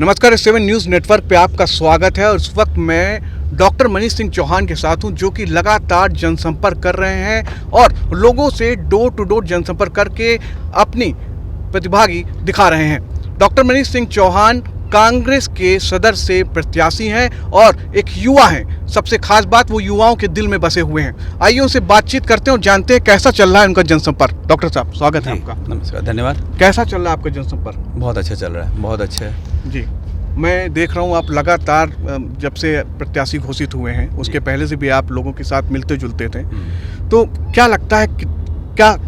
नमस्कार, seven news network पे आपका स्वागत है और इस वक्त मैं डॉक्टर मनीष सिंह चौहान के साथ हूं, जो कि लगातार जनसंपर्क कर रहे हैं और लोगों से डोर टू डोर जनसंपर्क करके अपनी प्रतिभागी दिखा रहे हैं। डॉक्टर मनीष सिंह चौहान कांग्रेस के सदर से प्रत्याशी हैं और एक युवा हैं। सबसे खास बात, वो युवाओं के दिल में बसे हुए हैं। आइए उनसे बातचीत करते हैं और जानते हैं कैसा चल रहा है उनका जनसंपर्क। डॉक्टर साहब, स्वागत है आपका। नमस्कार, धन्यवाद। कैसा चल रहा है आपका जनसंपर्क? बहुत अच्छा चल रहा है, बहुत अच्छा है जी। मैं देख रहा हूँ आप लगातार जब से प्रत्याशी घोषित हुए हैं उसके पहले से भी आप लोगों के साथ मिलते जुलते थे, तो क्या लगता है कि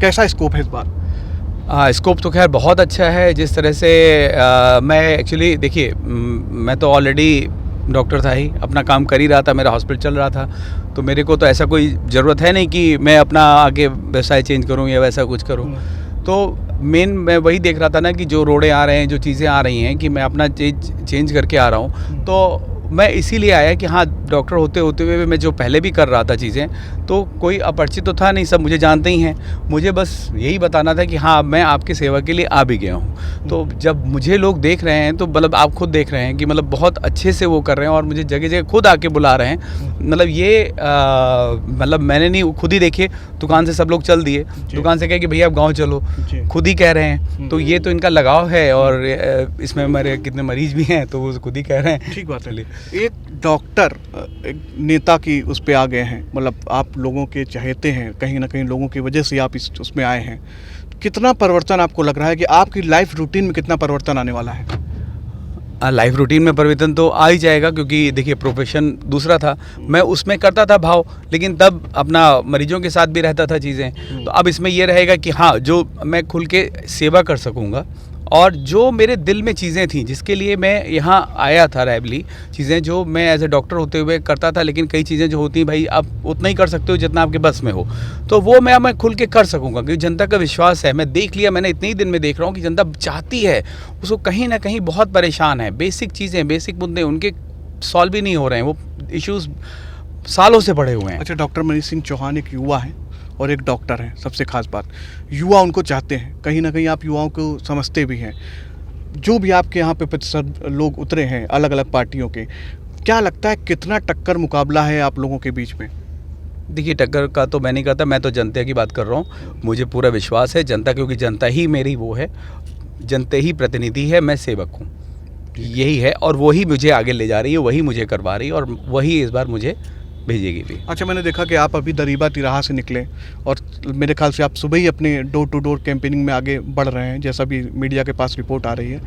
कैसा स्कोप है इस बार? स्कोप तो खैर बहुत अच्छा है। जिस तरह से मैं एक्चुअली देखिए, मैं तो ऑलरेडी डॉक्टर था ही, अपना काम कर ही रहा था, मेरा हॉस्पिटल चल रहा था, तो मेरे को तो ऐसा कोई ज़रूरत है नहीं कि मैं अपना आगे व्यवसाय चेंज करूं या वैसा कुछ करूं। तो मेन मैं वही देख रहा था ना कि जो रोड़े आ रहे हैं, जो चीज़ें आ रही हैं, कि मैं अपना चेंज करके आ रहा हूँ। तो मैं इसीलिए आया कि हाँ, डॉक्टर होते हुए मैं जो पहले भी कर रहा था चीज़ें, तो कोई अपरिचित तो था नहीं, सब मुझे जानते ही हैं। मुझे बस यही बताना था कि हाँ, मैं आपकी सेवा के लिए आ भी गया हूँ। तो जब मुझे लोग देख रहे हैं, तो मतलब आप खुद देख रहे हैं कि मतलब बहुत अच्छे से वो कर रहे हैं और मुझे जगह जगह खुद आके बुला रहे हैं। मतलब ये मतलब मैंने नहीं, खुद ही देखिए, दुकान से सब लोग चल दिए, दुकान से कहे कि भैया आप गाँव चलो, खुद ही कह रहे हैं। तो ये तो इनका लगाव है और इसमें हमारे कितने मरीज भी हैं, तो वो खुद ही कह रहे हैं। ठीक बात है। एक डॉक्टर एक नेता की उस पे आ गए हैं, मतलब आप लोगों के चहेते हैं, कहीं ना कहीं लोगों की वजह से आप उसमें आए हैं। कितना परिवर्तन आपको लग रहा है कि आपकी लाइफ रूटीन में कितना परिवर्तन आने वाला है? लाइफ रूटीन में परिवर्तन तो आ ही जाएगा, क्योंकि देखिए प्रोफेशन दूसरा था, मैं उसमें करता था भाव, लेकिन तब अपना मरीजों के साथ भी रहता था चीज़ें। तो अब इसमें ये रहेगा कि हाँ, जो मैं खुल के सेवा कर सकूँगा और जो मेरे दिल में चीज़ें थी, जिसके लिए मैं यहाँ आया था, रैबली चीज़ें जो मैं एज ए डॉक्टर होते हुए करता था, लेकिन कई चीज़ें जो होती हैं भाई आप उतना ही कर सकते हो जितना आपके बस में हो, तो वो मैं खुल के कर सकूँगा, क्योंकि जनता का विश्वास है। मैं देख लिया, मैंने इतने ही दिन में देख रहा हूँ कि जनता चाहती है, उसको कहीं ना कहीं बहुत परेशान है। बेसिक चीज़ें, बेसिक मुद्दे उनके सॉल्व भी नहीं हो रहे हैं, वो इश्यूज़ सालों से पड़े हुए हैं। अच्छा, डॉक्टर मनीष सिंह चौहान एक युवा है और एक डॉक्टर हैं। सबसे खास बात, युवा उनको चाहते हैं, कहीं ना कहीं आप युवाओं को समझते भी हैं। जो भी आपके यहाँ पे प्रतिशत लोग उतरे हैं अलग अलग पार्टियों के, क्या लगता है कितना टक्कर मुकाबला है आप लोगों के बीच में? देखिए, टक्कर का तो मैं नहीं करता, मैं तो जनता की बात कर रहा हूँ। मुझे पूरा विश्वास है जनता, क्योंकि जनता ही मेरी वो है, जनता ही प्रतिनिधि है, मैं सेवक हूँ, यही है। और वही मुझे आगे ले जा रही है, वही मुझे करवा रही है और वही इस बार मुझे भेजेगी भी। अच्छा, मैंने देखा कि आप अभी दरीबा तिराहा से निकले और मेरे ख्याल से आप सुबह ही अपने डोर टू डोर कैंपेनिंग में आगे बढ़ रहे हैं, जैसा भी मीडिया के पास रिपोर्ट आ रही है।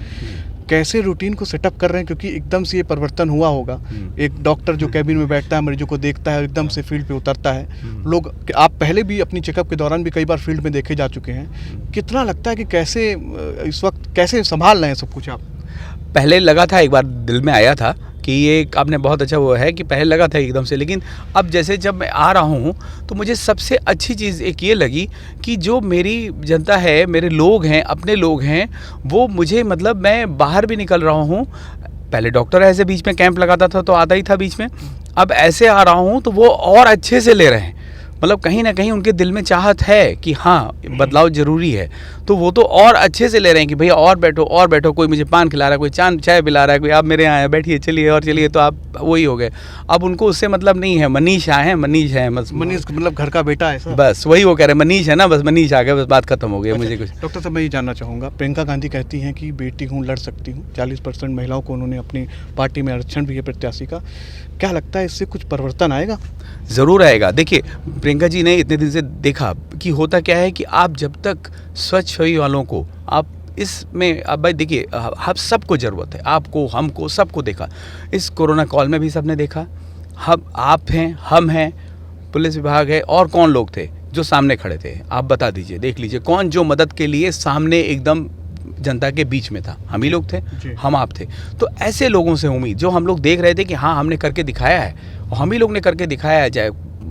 कैसे रूटीन को सेटअप कर रहे हैं, क्योंकि एकदम से ये परिवर्तन हुआ होगा। एक डॉक्टर जो कैबिन में बैठता है, मरीजों को देखता है, एकदम से फील्ड पे उतरता है। लोग, आप पहले भी अपनी चेकअप के दौरान भी कई बार फील्ड में देखे जा चुके हैं। कितना लगता है कि कैसे इस वक्त कैसे संभाल रहे हैं सब कुछ आप? पहले लगा था, एक बार दिल में आया था कि ये आपने बहुत अच्छा वो है कि पहले लगा था एकदम से, लेकिन अब जैसे जब मैं आ रहा हूँ तो मुझे सबसे अच्छी चीज़ एक ये लगी कि जो मेरी जनता है, मेरे लोग हैं, अपने लोग हैं, वो मुझे, मतलब मैं बाहर भी निकल रहा हूँ। पहले डॉक्टर ऐसे बीच में कैंप लगाता था तो आता ही था बीच में, अब ऐसे आ रहा हूँ तो वो और अच्छे से ले रहे हैं। मतलब कहीं ना कहीं उनके दिल में चाहत है कि हाँ, बदलाव ज़रूरी है, तो वो तो और अच्छे से ले रहे हैं कि भैया और बैठो और बैठो। कोई मुझे पान खिला रहा है, कोई चाय पिला रहा है, कोई आप मेरे यहाँ आए, बैठिए, चलिए और चलिए, तो आप वही हो गए। अब उनको उससे मतलब नहीं है, मनीष आए हैं, मनीष है, बस मनीष मतलब घर का बेटा है सर। बस वही वो कह रहे हैं, मनीष है ना, बस मनीष आ गया, बस बात खत्म हो गई। मुझे कुछ डॉक्टर साहब, मैं ये जानना चाहूँगा, प्रियंका गांधी कहती हैं कि बेटी हूँ, लड़ सकती हूँ। 40% महिलाओं को उन्होंने अपनी पार्टी में आरक्षण भी है प्रत्याशी का। क्या लगता है इससे कुछ परिवर्तन आएगा? ज़रूर आएगा। देखिए, प्रियंका जी ने इतने दिन से देखा कि होता क्या है कि आप जब तक स्वच्छ छवि वालों को आप इसमें, अब भाई देखिए, हम सबको ज़रूरत है, आपको, हमको, सबको देखा। इस कोरोना कॉल में भी सबने देखा। हम, आप हैं, हम हैं, पुलिस विभाग है, और कौन लोग थे जो सामने खड़े थे? आप बता दीजिए, देख लीजिए, कौन जो मदद के लिए सामने एकदम जनता के बीच में था? हम ही लोग थे, हम आप थे। तो ऐसे लोगों से उम्मीद, जो हम लोग देख रहे थे कि हाँ, हमने करके दिखाया है, और हम ही लोग ने करके दिखाया है, चाहे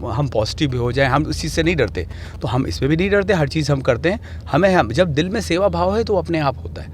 हम पॉजिटिव भी हो जाए, हम उस चीज़ से नहीं डरते, तो हम इसमें भी नहीं डरते, हर चीज़ हम करते हैं। हम जब दिल में सेवा भाव है तो अपने आप होता है।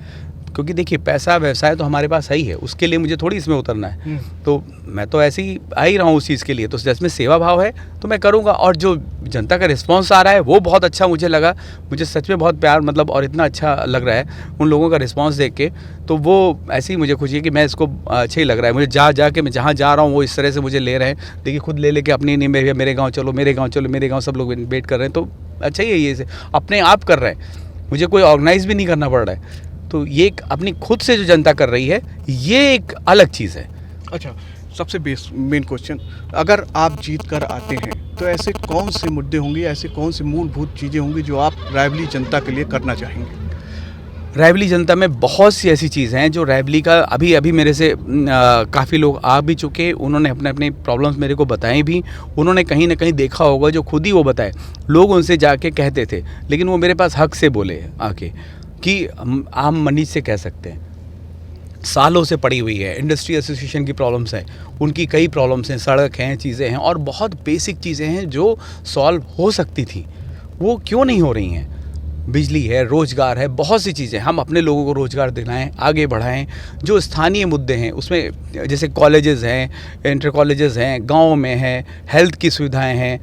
क्योंकि देखिए पैसा व्यवसाय तो हमारे पास है ही है, उसके लिए मुझे थोड़ी इसमें उतरना है। तो मैं तो ऐसे ही आ ही रहा हूँ उस चीज़ के लिए, तो जिसमें सेवा भाव है तो मैं करूँगा। और जो जनता का रिस्पांस आ रहा है वो बहुत अच्छा मुझे लगा, मुझे सच में बहुत प्यार मतलब और इतना अच्छा लग रहा है उन लोगों का रिस्पांस देख के। तो वो ऐसी ही मुझे खुशी है कि मैं इसको अच्छा ही लग रहा है मुझे, जा के मैं जहाँ जा रहा हूँ वो इस तरह से मुझे ले रहे हैं। देखिए खुद ले लेके अपनी नहीं, मेरे गाँव चलो, मेरे गाँव चलो, मेरे गाँव, सब लोग वेट कर रहे हैं। तो अच्छा ही है, ये अपने आप कर रहे हैं, मुझे कोई ऑर्गेनाइज भी नहीं करना पड़ रहा है। तो ये एक अपनी खुद से जो जनता कर रही है, ये एक अलग चीज़ है। अच्छा, सबसे मेन क्वेश्चन, अगर आप जीत कर आते हैं तो ऐसे कौन से मुद्दे होंगे, ऐसे कौन सी मूलभूत चीज़ें होंगी जो आप रायबरेली जनता के लिए करना चाहेंगे? रायबरेली जनता में बहुत सी ऐसी चीज़ें हैं जो रायबरेली का अभी मेरे से काफ़ी लोग आ भी चुके, उन्होंने अपने अपने प्रॉब्लम्स मेरे को बताए भी, उन्होंने कहीं ना कहीं देखा होगा जो खुद ही वो बताए, लोग उनसे जाके कहते थे, लेकिन वो मेरे पास हक से बोले आके कि आम मनीष से कह सकते हैं, सालों से पड़ी हुई है, इंडस्ट्री एसोसिएशन की प्रॉब्लम्स हैं, उनकी कई प्रॉब्लम्स हैं, सड़क हैं, चीज़ें हैं और बहुत बेसिक चीज़ें हैं जो सॉल्व हो सकती थी, वो क्यों नहीं हो रही हैं। बिजली है, रोज़गार है, बहुत सी चीज़ें, हम अपने लोगों को रोज़गार दिलाएं, आगे बढ़ाएं। जो स्थानीय मुद्दे हैं उसमें जैसे कॉलेजेस हैं, इंटर कॉलेजेस हैं, गाँव में हैं, हेल्थ की सुविधाएँ हैं,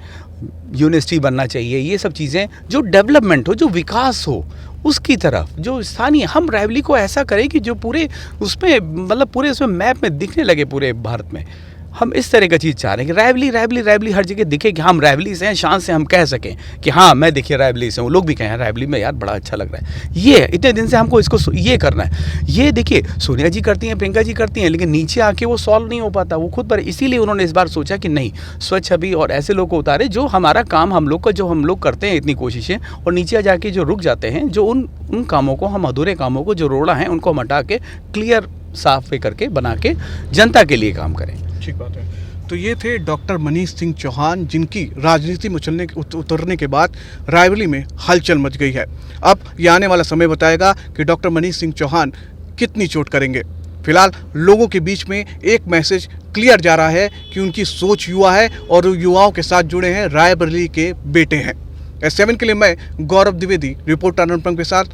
यूनिवर्सिटी बनना चाहिए, ये सब चीज़ें जो डेवलपमेंट हो, जो विकास हो उसकी तरफ, जो स्थानीय, हम रायबरेली को ऐसा करें कि जो पूरे उसमें मतलब पूरे उसमें मैप में दिखने लगे पूरे भारत में। हम इस तरह का चीज़ चाह रहे हैं कि रायबरेली हर जगह दिखे, कि हम रायबरेली से हैं, शान से हम कह सकें कि हाँ मैं देखिए रायबरेली से हूँ, लोग भी कहें रायबरेली में यार बड़ा अच्छा लग रहा है। ये इतने दिन से हमको इसको ये करना है। ये देखिए सोनिया जी करती हैं, प्रियंका जी करती हैं, लेकिन नीचे आके वो सॉल्व नहीं हो पाता, वो खुद पर। इसीलिए उन्होंने इस बार सोचा कि नहीं, स्वच्छ छवि और ऐसे लोग को उतारे जो हमारा काम, हम लोग का जो हम लोग करते हैं इतनी कोशिशें, और नीचे जाके जो रुक जाते हैं, जो उन कामों को, हम अधूरे कामों को जो रोड़ा है उनको हम हटा के क्लियर साफ करके बना के जनता के लिए काम करें। ठीक बात है। तो ये थे डॉक्टर मनीष सिंह चौहान, जिनकी राजनीति में उतरने के बाद रायबरेली में हलचल मच गई है। अब ये आने वाला समय बताएगा कि डॉक्टर मनीष सिंह चौहान कितनी चोट करेंगे। फिलहाल लोगों के बीच में एक मैसेज क्लियर जा रहा है कि उनकी सोच युवा है और युवाओं के साथ जुड़े हैं, रायबरेली के बेटे हैं। S7 के लिए मैं गौरव द्विवेदी, रिपोर्टर अनुपम के साथ,